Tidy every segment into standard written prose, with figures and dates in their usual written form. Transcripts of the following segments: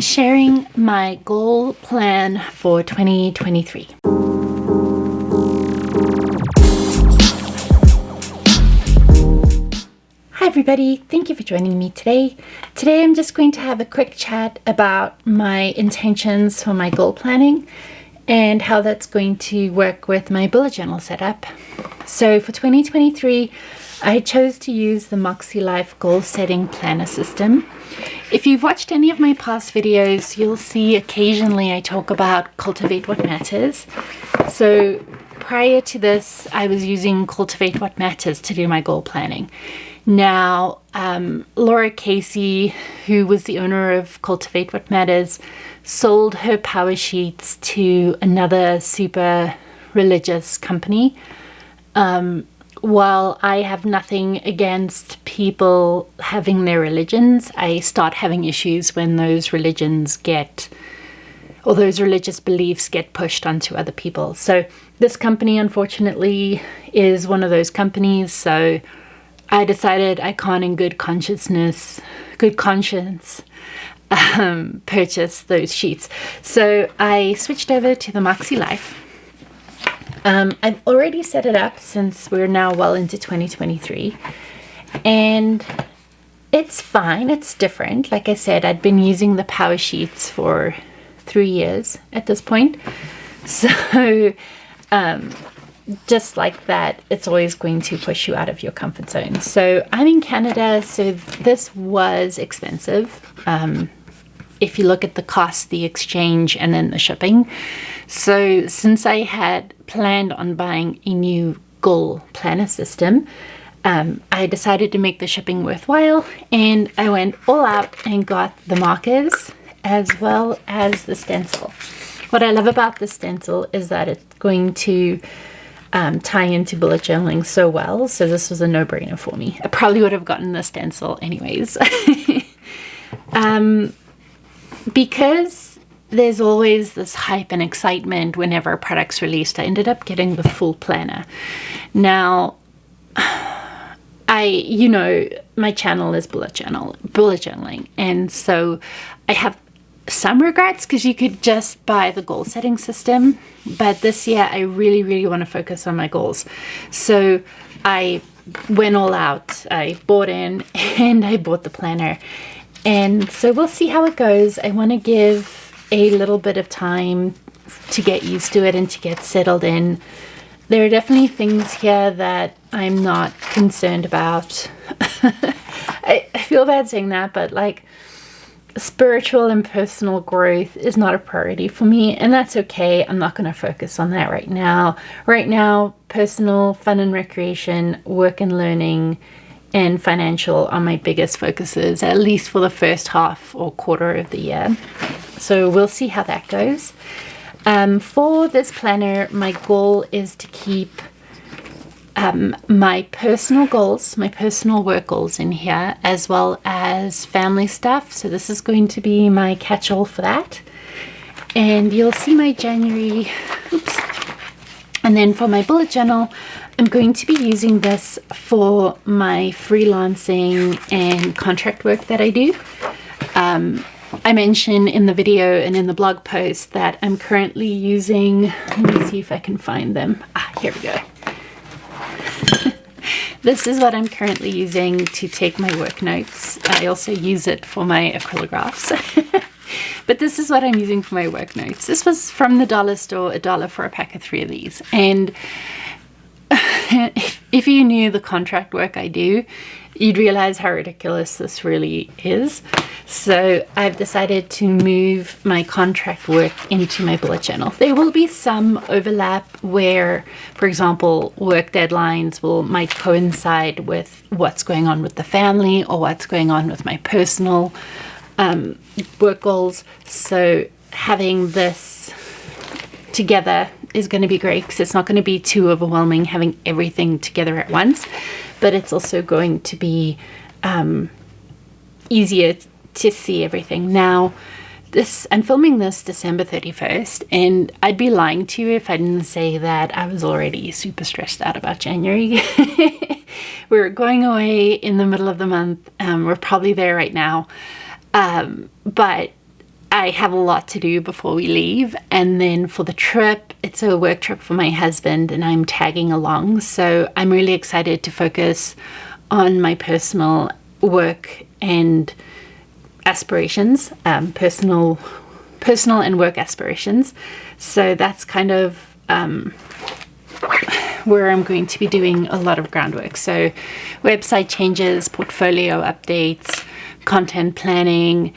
sharing my goal plan for 2023. Hi everybody, thank you for joining me today. Today I'm just going to have a quick chat about my intentions for my goal planning and how that's going to work with my bullet journal setup. So for 2023, I chose to use the Makselife Goal Setting Planner system. If you've watched any of my past videos, you'll see occasionally I talk about Cultivate What Matters. So prior to this, I was using Cultivate What Matters to do my goal planning. Now, Laura Casey, who was the owner of Cultivate What Matters, sold her power sheets to another super religious company. While I have nothing against people having their religions, I start having issues when those religions or those religious beliefs get pushed onto other people. So this company, unfortunately, is one of those companies. So I decided I can't in good conscience, purchase those sheets. So I switched over to the Makselife. I've already set it up since we're now well into 2023, and it's fine. It's different. Like I said, I'd been using the power sheets for 3 years at this point. So just like that, it's always going to push you out of your comfort zone. So I'm in Canada, so this was expensive. If you look at the cost, the exchange, and then the shipping. So since I had planned on buying a new goal planner system, I decided to make the shipping worthwhile, and I went all out and got the markers as well as the stencil. What I love about the stencil is that it's going to tie into bullet journaling so well, so this was a no-brainer for me. I probably would have gotten the stencil anyways. Because there's always this hype and excitement whenever a product's released, I ended up getting the full planner. Now, my channel is bullet journaling, and so I have some regrets because you could just buy the goal setting system, but this year I really, really want to focus on my goals. So I went all out. I bought in and I bought the planner. And so we'll see how it goes. I want to give a little bit of time to get used to it and to get settled in. There are definitely things here that I'm not concerned about. I feel bad saying that, but like spiritual and personal growth is not a priority for me, and that's okay. I'm not going to focus on that right now. Right now, personal, fun and recreation, work and learning, and financial are my biggest focuses, at least for the first half or quarter of the year. So we'll see how that goes. For this planner, my goal is to keep my personal goals, my personal work goals in here, as well as family stuff. So this is going to be my catch-all for that. And you'll see my January, and then for my bullet journal, I'm going to be using this for my freelancing and contract work that I do. I mentioned in the video and in the blog post that I'm currently using, let me see if I can find them. Here we go. This is what I'm currently using to take my work notes. I also use it for my acrylographs. But this is what I'm using for my work notes. This was from the dollar store, $1 for a pack of 3 of these. And if you knew the contract work I do, you'd realize how ridiculous this really is. So I've decided to move my contract work into my bullet journal. There will be some overlap where, for example, work deadlines might coincide with what's going on with the family or what's going on with my personal work goals. So having this together is going to be great because it's not going to be too overwhelming having everything together at once, but it's also going to be easier to see everything. Now, I'm filming this December 31st, and I'd be lying to you if I didn't say that I was already super stressed out about January. We're going away in the middle of the month. We're probably there right now. But I have a lot to do before we leave. And then for the trip, it's a work trip for my husband and I'm tagging along. So I'm really excited to focus on my personal work and aspirations, personal and work aspirations. So that's kind of where I'm going to be doing a lot of groundwork. So website changes, portfolio updates, content planning,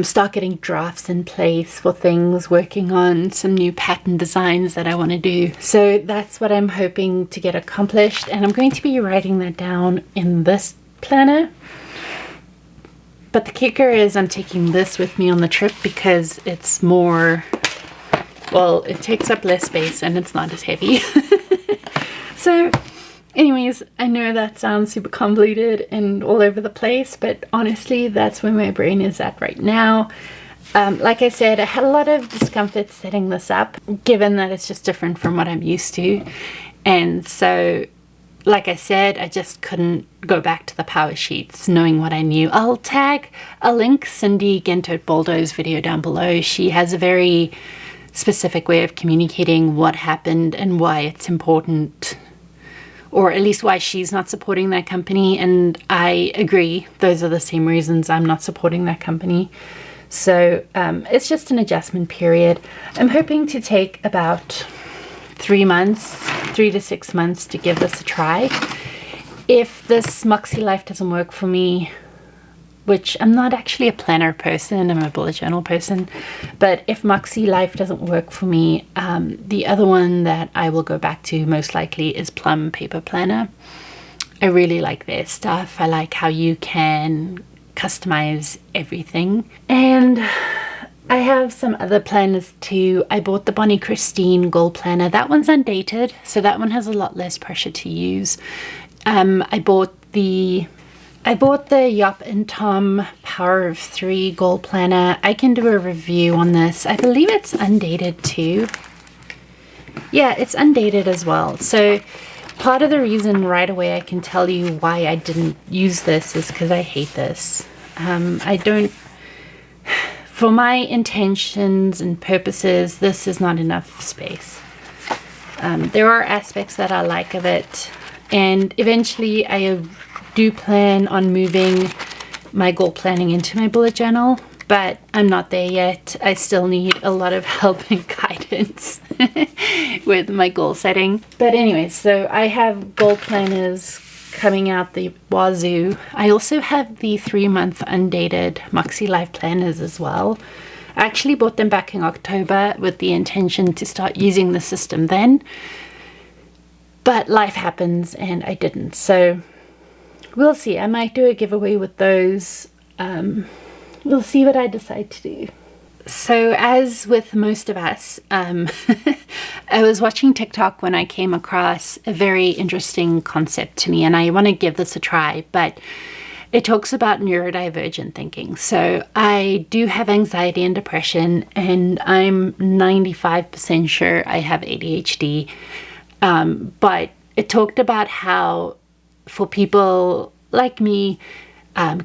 start getting drafts in place for things, working on some new pattern designs that I want to do. So that's what I'm hoping to get accomplished, and I'm going to be writing that down in this planner. But the kicker is I'm taking this with me on the trip because it's more, well, it takes up less space and it's not as heavy. So anyways, I know that sounds super convoluted and all over the place, but honestly, that's where my brain is at right now. Like I said, I had a lot of discomfort setting this up, given that it's just different from what I'm used to. And so, like I said, I just couldn't go back to the power sheets knowing what I knew. I'll link Cindy Gentert-Boldo's video down below. She has a very specific way of communicating what happened and why it's important, or at least why she's not supporting that company. And I agree, those are the same reasons I'm not supporting that company. So it's just an adjustment period. I'm hoping to take about 3 to 6 months to give this a try. If this Makselife doesn't work for me, which I'm not actually a planner person, I'm a bullet journal person, but if Makselife doesn't work for me, the other one that I will go back to most likely is Plum Paper Planner. I really like their stuff. I like how you can customize everything. And I have some other planners too. I bought the Bonnie Christine Goal Planner. That one's undated, so that one has a lot less pressure to use. I bought the Yop and Tom Power of 3 Goal Planner. I can do a review on this. I believe it's undated too. Yeah, it's undated as well. So part of the reason right away I can tell you why I didn't use this is because I hate this. For my intentions and purposes, this is not enough space. There are aspects that I like of it, and eventually I do plan on moving my goal planning into my bullet journal, but I'm not there yet. I still need a lot of help and guidance with my goal setting. But anyway, so I have goal planners coming out the wazoo. I also have the 3-month undated Makselife planners as well. I actually bought them back in October with the intention to start using the system then, but life happens and I didn't. So we'll see. I might do a giveaway with those. We'll see what I decide to do. So as with most of us, I was watching TikTok when I came across a very interesting concept to me, and I want to give this a try, but it talks about neurodivergent thinking. So I do have anxiety and depression, and I'm 95% sure I have ADHD. But it talked about how for people like me,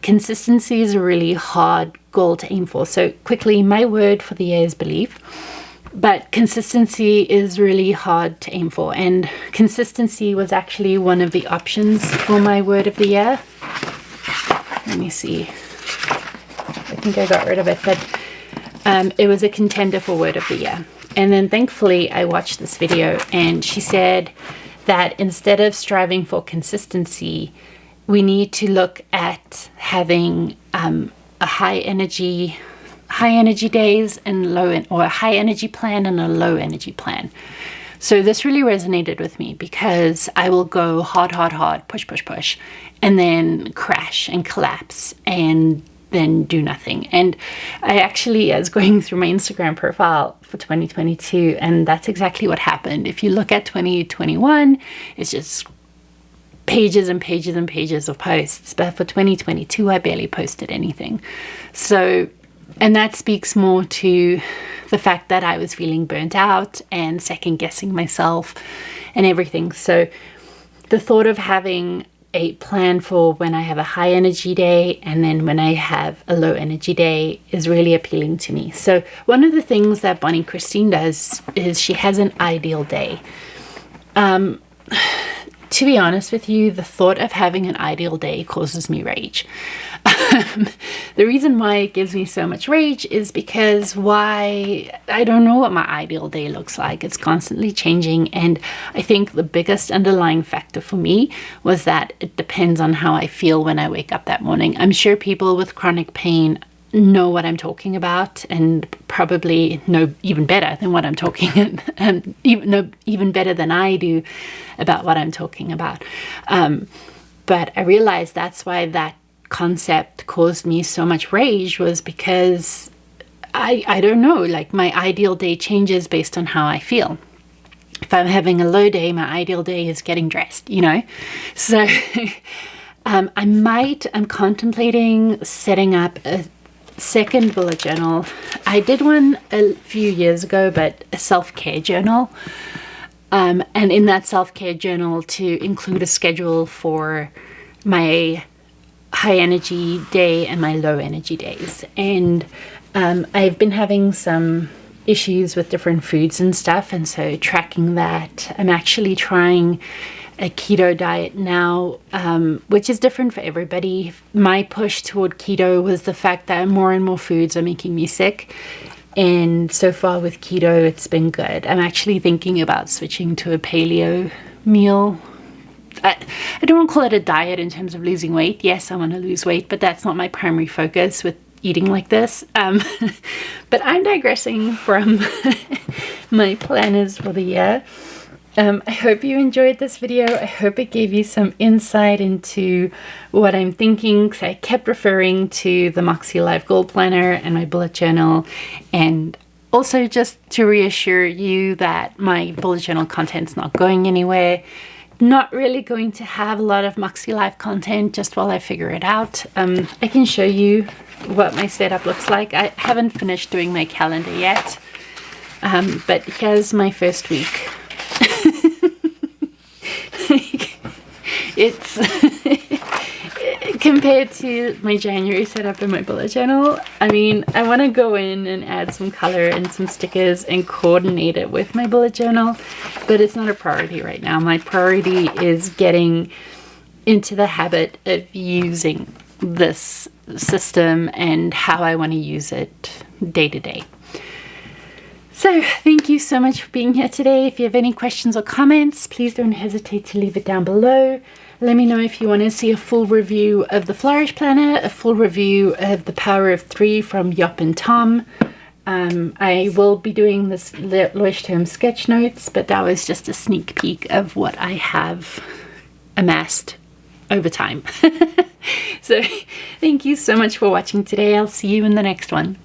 consistency is a really hard goal to aim for. So quickly, my word for the year is belief, but consistency is really hard to aim for. And consistency was actually one of the options for my word of the year. Let me see. I think I got rid of it, but it was a contender for word of the year. And then thankfully I watched this video, and she said that instead of striving for consistency, we need to look at having a high energy days and or a high energy plan and a low energy plan. So this really resonated with me because I will go hard, push, and then crash and collapse and then do nothing. And I actually was going through my Instagram profile for 2022, and that's exactly what happened. If you look at 2021, it's just pages and pages and pages of posts, but for 2022 I barely posted anything. So, and that speaks more to the fact that I was feeling burnt out and second guessing myself and everything. So the thought of having a plan for when I have a high energy day and then when I have a low energy day is really appealing to me. So one of the things that Bonnie Christine does is she has an ideal day. To be honest with you, the thought of having an ideal day causes me rage. The reason why it gives me so much rage is because I don't know what my ideal day looks like. It's constantly changing, and I think the biggest underlying factor for me was that it depends on how I feel when I wake up that morning. I'm sure people with chronic pain know what I'm talking about and probably know even better than what I'm talking and even better than I do about what I'm talking about. But I realized that's why that concept caused me so much rage, was because I don't know, like my ideal day changes based on how I feel. If I'm having a low day, my ideal day is getting dressed, you know? So I'm contemplating setting up a second bullet journal. I did one a few years ago, but a self-care journal. And in that self-care journal to include a schedule for my high energy day and my low energy days. And I've been having some issues with different foods and stuff, and so tracking that. I'm actually trying a keto diet now, which is different for everybody. My push toward keto was the fact that more and more foods are making me sick. And so far with keto, it's been good. I'm actually thinking about switching to a paleo meal. I don't want to call it a diet in terms of losing weight. Yes, I want to lose weight, but that's not my primary focus with eating like this. But I'm digressing from my planners for the year. I hope you enjoyed this video. I hope it gave you some insight into what I'm thinking, because I kept referring to the Makselife Goal Planner and my bullet journal, and also just to reassure you that my bullet journal content's not going anywhere. Not really going to have a lot of Makselife content just while I figure it out. I can show you what my setup looks like. I haven't finished doing my calendar yet, but here's my first week. It's compared to my January setup in my bullet journal. I mean, I want to go in and add some color and some stickers and coordinate it with my bullet journal, but it's not a priority right now. My priority is getting into the habit of using this system and how I want to use it day to day. So thank you so much for being here today. If you have any questions or comments, please don't hesitate to leave it down below. Let me know if you want to see a full review of the Flourish Planner, a full review of the Power of 3 from Yop and Tom. I will be doing this Leuchtturm sketch notes, but that was just a sneak peek of what I have amassed over time. So thank you so much for watching today. I'll see you in the next one.